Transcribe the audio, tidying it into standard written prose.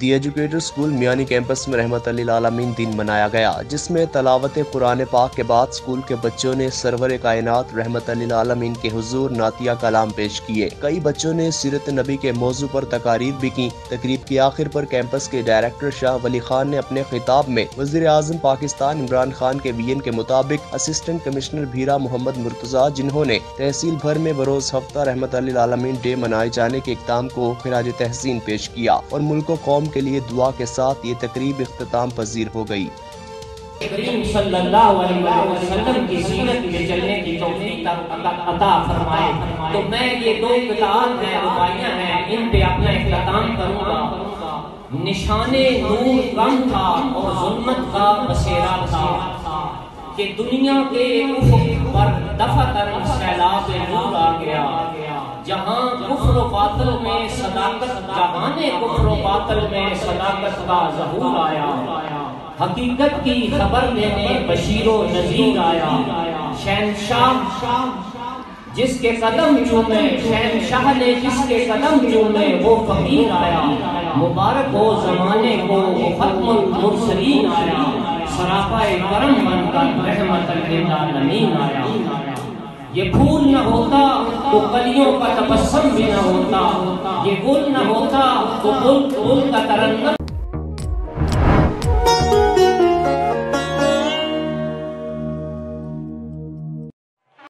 دی educator school میانی campus میں رحمت للعالمین دن منایا گیا، جس میں تلاوت قرآن پاک کے بعد اسکول کے بچوں نے سرور کائنات رحمت للعالمین کے حضور نعتیہ کلام پیش کیے۔ کئی بچوں نے سیرت نبی کے موضوع پر تقاریر بھی کی۔ تقریب کے آخر پر کیمپس کے ڈائریکٹر شاہ ولی خان نے اپنے خطاب میں وزیر اعظم پاکستان عمران خان کے ویژن کے مطابق اسسٹنٹ کمشنر بھیرا محمد مرتضیٰ، جنہوں نے تحصیل بھر میں بروز ہفتہ رحمت للعالمین ڈے منائے جانے کے اقدام کو خراج تحسین پیش کیا اور ملک و قوم کے لیے دعا کے ساتھ یہ تقریب اختتام پذیر ہو گئی۔ کریم صلی اللہ علیہ وسلم کی سیرت میں چلنے کی توفیق عطا فرمائے۔ تو میں یہ دو قطعات ہیں، رباعیاں ہیں، ان پہ اپنا اختتام کروں گا۔ نشان نور کم تھا اور ظلمت کا بسیرا تھا کہ دنیا کے افق پر دفعتاً سیلاب نور آ گیا۔ جہاں کفر و باطل میں صداقت، جہانے کفر و باطل میں صداقت کا ظہور آیا۔ حقیقت کی خبر دینے بشیر و نذیر آیا۔ شہنشاہ جس کے قدم چومے، شہنشاہ نے جس کے قدم چومے، وہ فقیر آیا۔ مبارک ہو زمانے کو ختم المرسلین آیا۔ سراپا کرم بن کر رحمت للعالمین آیا۔ یہ پھول نہ ہوتا تو کلیوں کا تبسم بھی نہ ہوتا، یہ گل نہ ہوتا تو گل کا ترنم